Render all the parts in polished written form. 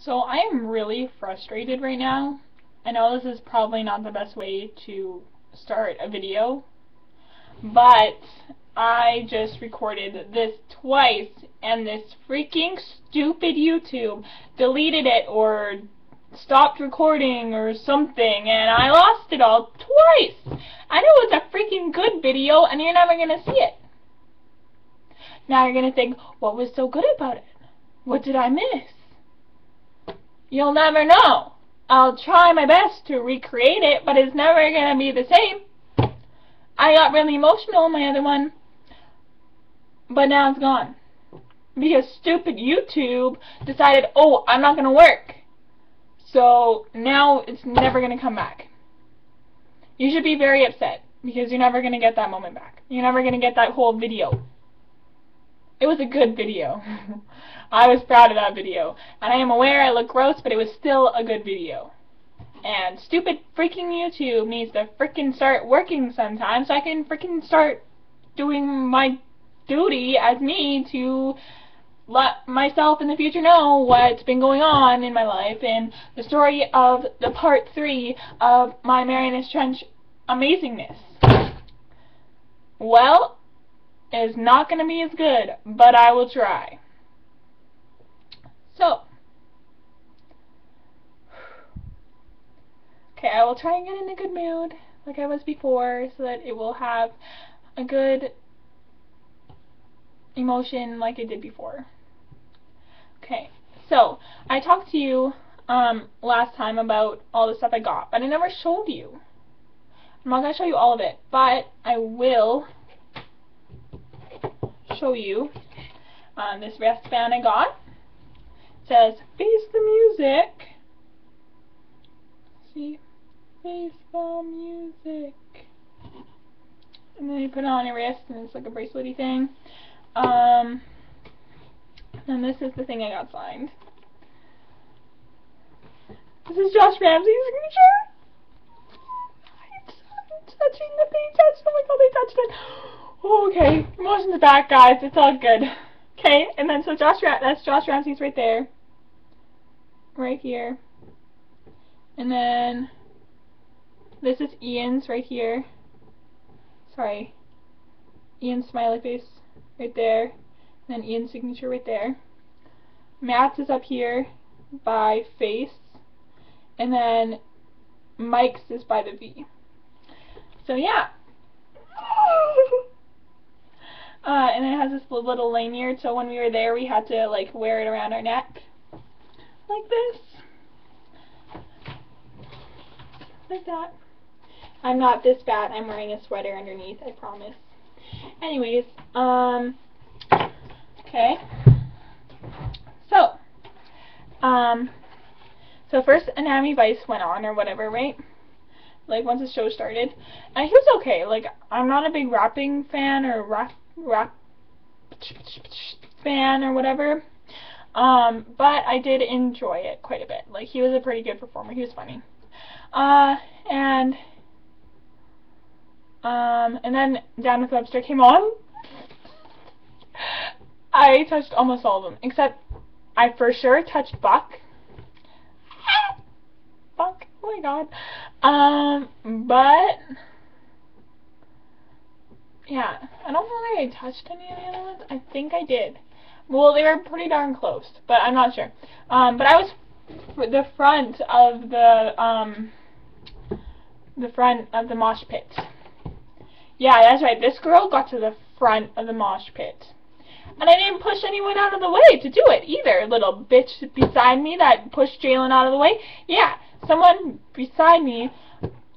So I am really frustrated right now. I know this is probably not the best way to start a video, but I just recorded this twice and this freaking stupid YouTube deleted it or stopped recording or something and I lost it all twice. I know it's a freaking good video and you're never gonna see it. Now you're gonna think, what was so good about it? What did I miss? You'll never know. I'll try my best to recreate it, but it's never gonna be the same. I got really emotional in my other one, but now it's gone. Because stupid YouTube decided, oh, I'm not gonna work. So now it's never gonna come back. You should be very upset, because you're never gonna get that moment back. You're never gonna get that whole video. It was a good video. I was proud of that video. And I am aware I look gross, but it was still a good video. And stupid freaking YouTube needs to freaking start working sometime so I can freaking start doing my duty as me to let myself in the future know what's been going on in my life and the story of the part 3 of my Marianas Trench amazingness. Well, it's not going to be as good, but I will try. So, okay, I will try and get in a good mood like I was before so that it will have a good emotion like it did before. Okay, so I talked to you last time about all the stuff I got, but I never showed you. I'm not going to show you all of it, but I will show you this wristband I got. It says, face the music. See? Face the music. And then you put it on your wrist and it's like a bracelet-y thing. And this is the thing I got signed. This is Josh Ramsey's signature. I'm touching the thing touched. Oh my god, they touched it. Oh, okay, emotions back, guys. It's all good. Okay, and then so that's Josh Ramsey's right there. Right here. And then this is Ian's right here. Sorry. Ian's smiley face right there. And then Ian's signature right there. Matt's is up here by face. And then Mike's is by the V. So yeah. And it has this little lanyard, so when we were there we had to like wear it around our neck. Like this. Like that. I'm not this bad. I'm wearing a sweater underneath, I promise. Anyways, okay. So first Anatomy Vice went on, or whatever, right? Like, once the show started. And he was okay. Like, I'm not a big rapping fan, or rap fan, or whatever. But I did enjoy it quite a bit. Like, he was a pretty good performer. He was funny. And then Down with Webster came on. I touched almost all of them, except I for sure touched Buck. Buck, oh my god. But yeah, I don't think I touched any of the other ones. I think I did. Well, they were pretty darn close, but I'm not sure. But I was the front of the mosh pit. Yeah, that's right. This girl got to the front of the mosh pit. And I didn't push anyone out of the way to do it either. Little bitch beside me that pushed Jalen out of the way. Yeah, someone beside me.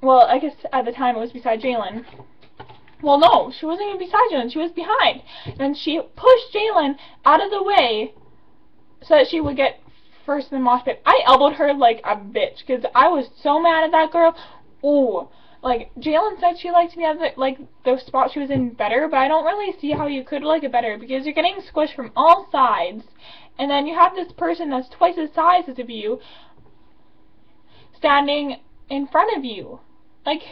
Well, I guess at the time it was beside Jalen. Well, no, she wasn't even beside Jalen. She was behind. And she pushed Jalen out of the way so that she would get first in the mosh pit. I elbowed her like a bitch because I was so mad at that girl. Ooh. Like, Jalen said she liked the spot she was in better, but I don't really see how you could like it better, because you're getting squished from all sides, and then you have this person that's twice the size as you standing in front of you. Like,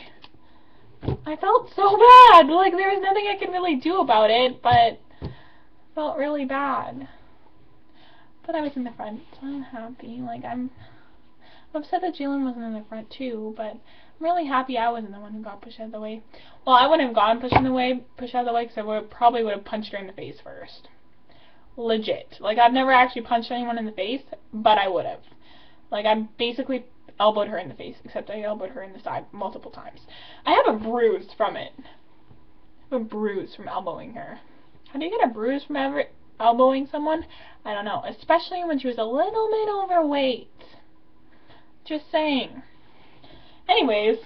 I felt so bad. Like, there was nothing I could really do about it, but I felt really bad. But I was in the front, so I'm happy. Like, I'm upset that Jalen wasn't in the front too, but I'm really happy I wasn't the one who got pushed out of the way. Well, I wouldn't have gotten pushed out of the way, because I probably would have punched her in the face first. Legit. Like, I've never actually punched anyone in the face, but I would have. Like, I basically elbowed her in the face, except I elbowed her in the side multiple times. I have a bruise from it. I have a bruise from elbowing her. How do you get a bruise from elbowing someone? I don't know. Especially when she was a little bit overweight. Just saying. Anyways,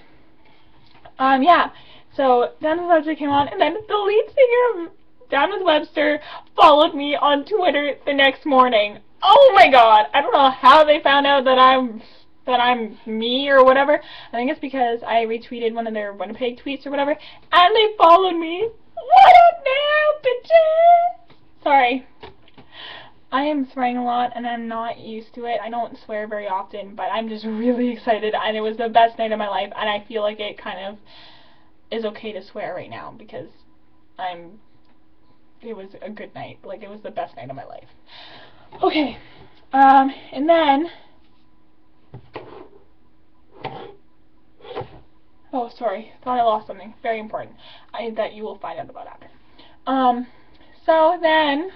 yeah. So, Down with Webster came on, and then the lead singer of Down with Webster followed me on Twitter the next morning. Oh my god! I don't know how they found out that I'm me or whatever. I think it's because I retweeted one of their Winnipeg tweets or whatever, and they followed me. What up now, bitches? Sorry. I am swearing a lot, and I'm not used to it. I don't swear very often, but I'm just really excited, and it was the best night of my life, and I feel like it kind of is okay to swear right now, because it was a good night. Like, it was the best night of my life. Okay, and then, oh, sorry, thought I lost something very important, that you will find out about after. So then,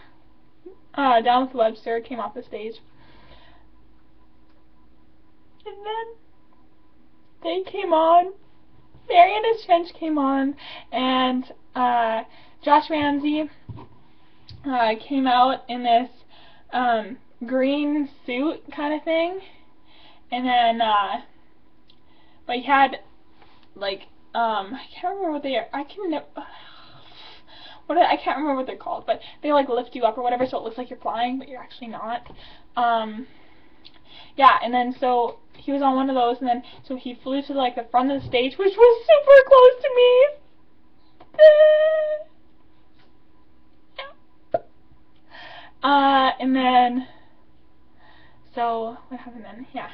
Down with Webster came off the stage, and then they came on, Marianna Trench came on, and Josh Ramsay came out in this green suit kind of thing, and then but he had, like, I can't remember what they are. I can't remember what they're called, but they, like, lift you up or whatever, so it looks like you're flying, but you're actually not. Yeah, and then so he was on one of those, and then so he flew to, like, the front of the stage, which was super close to me. And then, so what happened then? Yeah.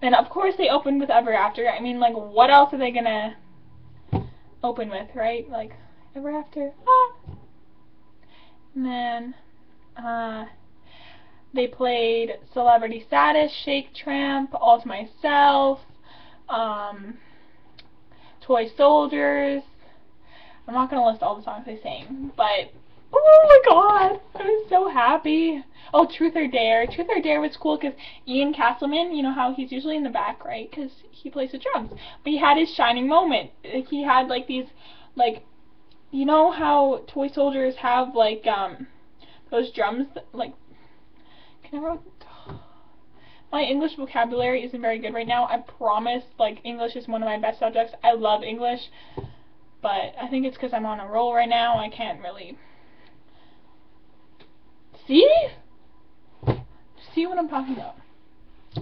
Then of course they opened with Ever After. I mean, like, what else are they gonna open with, right? Like, Ever After. Ah. And then they played Celebrity Status, Shake Tramp, All to Myself, Toy Soldiers. I'm not gonna list all the songs they sang, but oh my god, I was so happy. Oh, Truth or Dare. Truth or Dare was cool because Ian Castleman, you know how he's usually in the back, right? Because he plays the drums. But he had his shining moment. He had, like, these, like, you know how Toy Soldiers have, like, those drums that, like, my English vocabulary isn't very good right now. I promise, like, English is one of my best subjects. I love English, but I think it's because I'm on a roll right now. I can't really see what I'm talking about.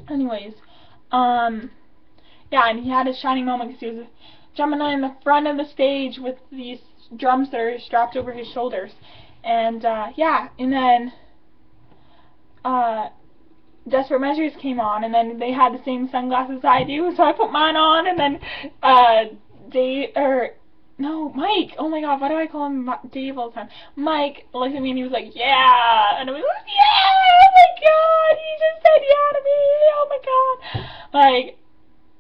Anyways, yeah, and he had his shining moment because he was jumping in the front of the stage with these drums that are strapped over his shoulders. And, yeah, and then, Desperate Measures came on, and then they had the same sunglasses I do, so I put mine on, and then, Mike, oh my god, why do I call him Dave all the time? Mike looked at me and he was like, yeah, and I was like, yeah, oh my god, he just said yeah to me, oh my god. Like,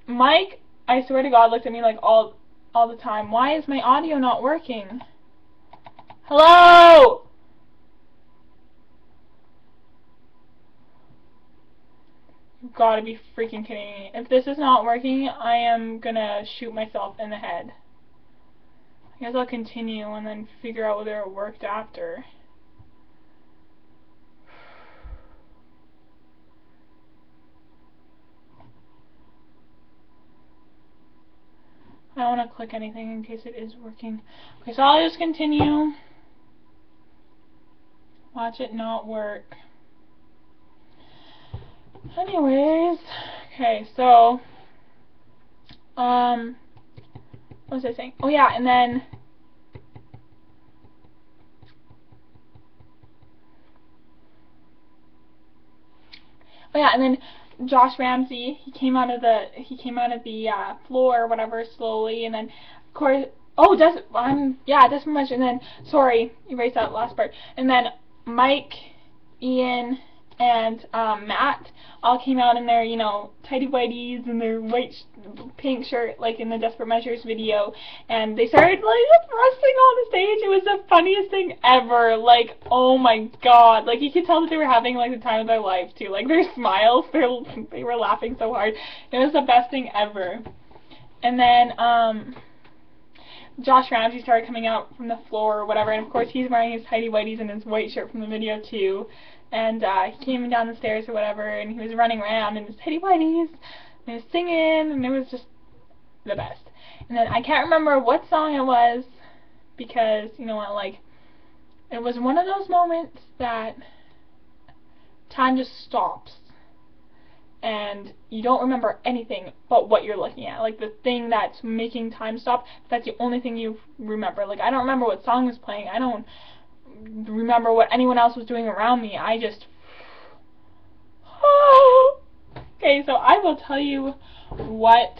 Mike, I swear to god, looked at me like all the time. Why is my audio not working? Hello? You've gotta be freaking kidding me. If this is not working, I am gonna shoot myself in the head. I guess I'll continue and then figure out whether it worked after. I don't want to click anything in case it is working. Okay, so I'll just continue. Watch it not work. Anyways, okay, so, what was I saying? Oh yeah, and then, Josh Ramsay, he came out of the floor or whatever slowly, and then of course, Desperate Measures, and then, sorry, erase that last part, and then Mike, Ian, and Matt all came out in their, you know, tighty whities and their white pink shirt, like in the Desperate Measures video, and they started like just wrestling on the stage. It was the funniest thing ever. Like, oh my god, like you could tell that they were having like the time of their life too. Like their smiles, they were laughing so hard. It was the best thing ever. And then Josh Ramsay started coming out from the floor or whatever, and of course he's wearing his tighty whities and his white shirt from the video too. And he came down the stairs or whatever, and he was running around in his tighty whities, and he was singing, and it was just the best. And then I can't remember what song it was, because, you know what, like, it was one of those moments that time just stops, and you don't remember anything but what you're looking at. Like, the thing that's making time stop, that's the only thing you remember. Like, I don't remember what song was playing. I don't remember what anyone else was doing around me. I just... Okay, so I will tell you what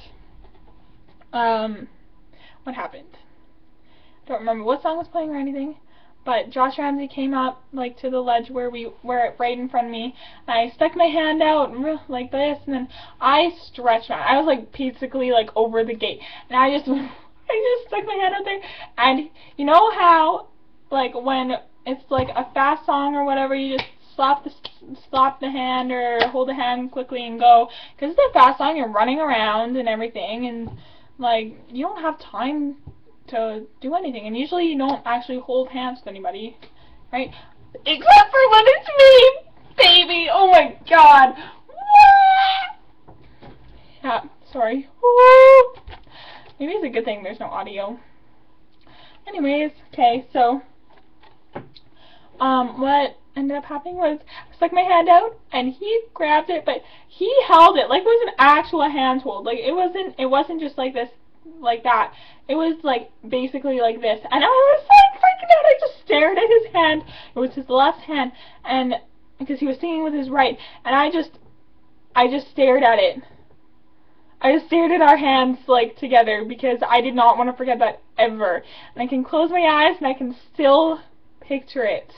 happened. I don't remember what song was playing or anything, but Josh Ramsay came up, like, to the ledge where we were right in front of me, and I stuck my hand out like this, and then I stretched out. I was, like, basically, like, over the gate, and I just stuck my hand out there, and you know how, like, when it's like a fast song or whatever, you just slap the hand or hold the hand quickly and go, because it's a fast song, you're running around and everything, and like you don't have time to do anything, and usually you don't actually hold hands with anybody, right? Except for when it's me, baby. Oh my god. Yeah, sorry. Maybe it's a good thing there's no audio. Anyways, okay, so what ended up happening was I stuck my hand out and he grabbed it, but he held it like it was an actual hand hold. Like it wasn't just like this, like that. It was like basically like this, and I was like freaking out. I just stared at his hand. It was his left hand, and because he was singing with his right, and I just stared at it. I just stared at our hands, like, together, because I did not want to forget that ever. And I can close my eyes and I can still picture it.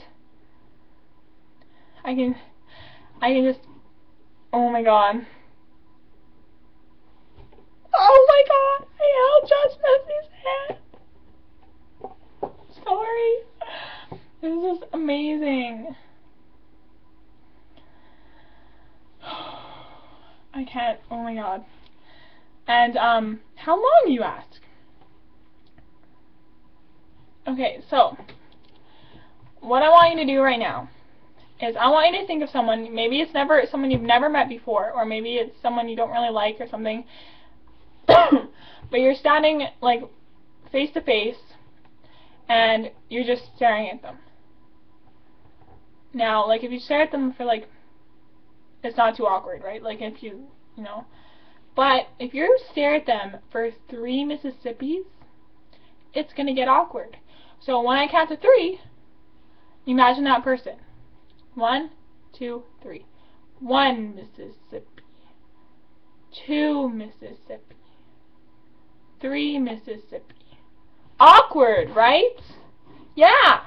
I can just, oh my god. Oh my god, I held Josh Ramsay's hand. Sorry. This is amazing. I can't, oh my god. And, how long, you ask? Okay, so, what I want you to do right now is I want you to think of someone, maybe it's someone you've never met before, or maybe it's someone you don't really like or something, but you're standing, like, face to face, and you're just staring at them. Now, like, if you stare at them for, like, it's not too awkward, right? Like, if you know, but if you stare at them for 3 Mississippis, it's going to get awkward. So when I count to 3, imagine that person. 1, 2, 3. 1 Mississippi. 2 Mississippi. 3 Mississippi. Awkward, right? Yeah.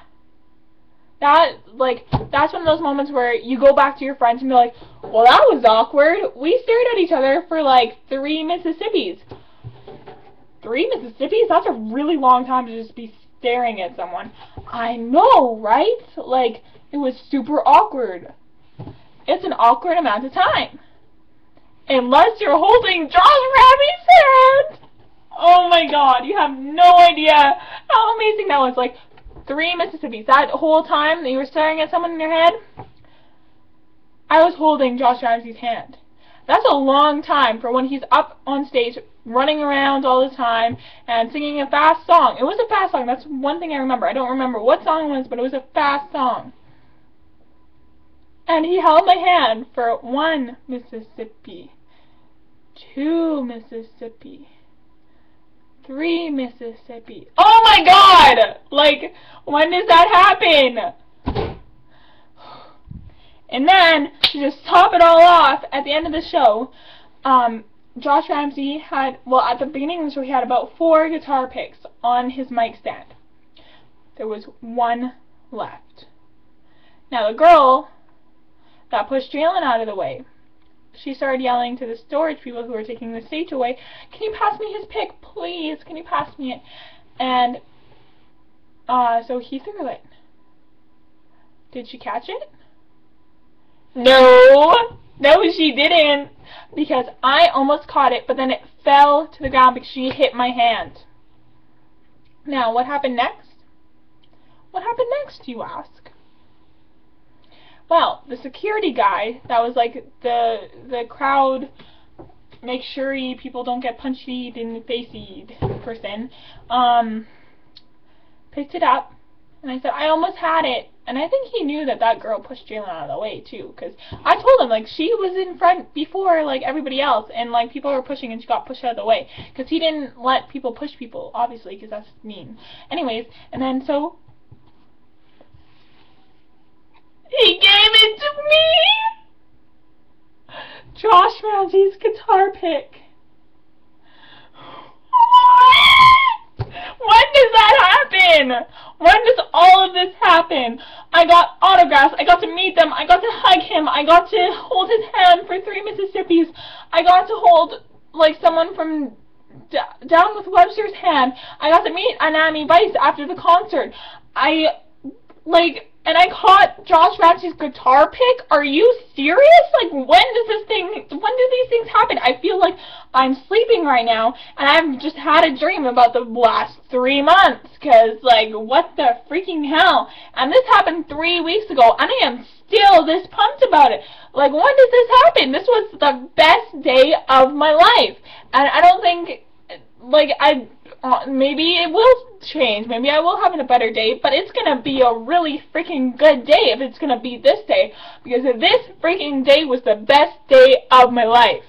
That's one of those moments where you go back to your friends and be like, well, that was awkward. We stared at each other for like 3 Mississippis. 3 Mississippis? That's a really long time to just be staring at someone. I know, right? Like, it was super awkward. It's an awkward amount of time. Unless you're holding Josh Ramsay's hand. Oh my god, you have no idea how amazing that was. Like, 3 Mississippis. That whole time that you were staring at someone in your head, I was holding Josh Ramsay's hand. That's a long time for when he's up on stage running around all the time and singing a fast song. It was a fast song. That's one thing I remember. I don't remember what song it was, but it was a fast song. And he held my hand for 1 Mississippi, 2 Mississippi, 3 Mississippi. Oh my god! Like, when does that happen? And then, to just top it all off, at the end of the show, Josh Ramsay had, well, at the beginning of the show, he had about 4 guitar picks on his mic stand. There was 1 left. Now, the girl that pushed Jalen out of the way. She started yelling to the storage people who were taking the stage away, "Can you pass me his pick, please? Can you pass me it?" And so he threw it. Did she catch it? No! No, she didn't! Because I almost caught it, but then it fell to the ground because she hit my hand. Now, what happened next? What happened next, you ask? Well, the security guy, that was like the crowd, make sure people don't get punched in the facey person, picked it up, and I said, "I almost had it." And I think he knew that that girl pushed Jalen out of the way, too, because I told him, like, she was in front before, like, everybody else, and, like, people were pushing, and she got pushed out of the way, because he didn't let people push people, obviously, because that's mean. Anyways, and then, so, he gave it to me! Josh Ramsey's guitar pick. When does that happen? When does all of this happen? I got autographs, I got to meet them, I got to hug him, I got to hold his hand for 3 Mississippis, I got to hold, like, someone from Down with Webster's hand, I got to meet Anami Vice after the concert, and I caught Josh Ramsey's guitar pick? Are you serious? Like, when do these things happen? I feel like I'm sleeping right now, and I've just had a dream about the last 3 months, because, like, what the freaking hell? And this happened 3 weeks ago, and I am still this pumped about it. Like, when does this happen? This was the best day of my life, and I don't think, like, maybe it will change, maybe I will have a better day, but it's gonna be a really freaking good day if it's gonna be this day, because this freaking day was the best day of my life.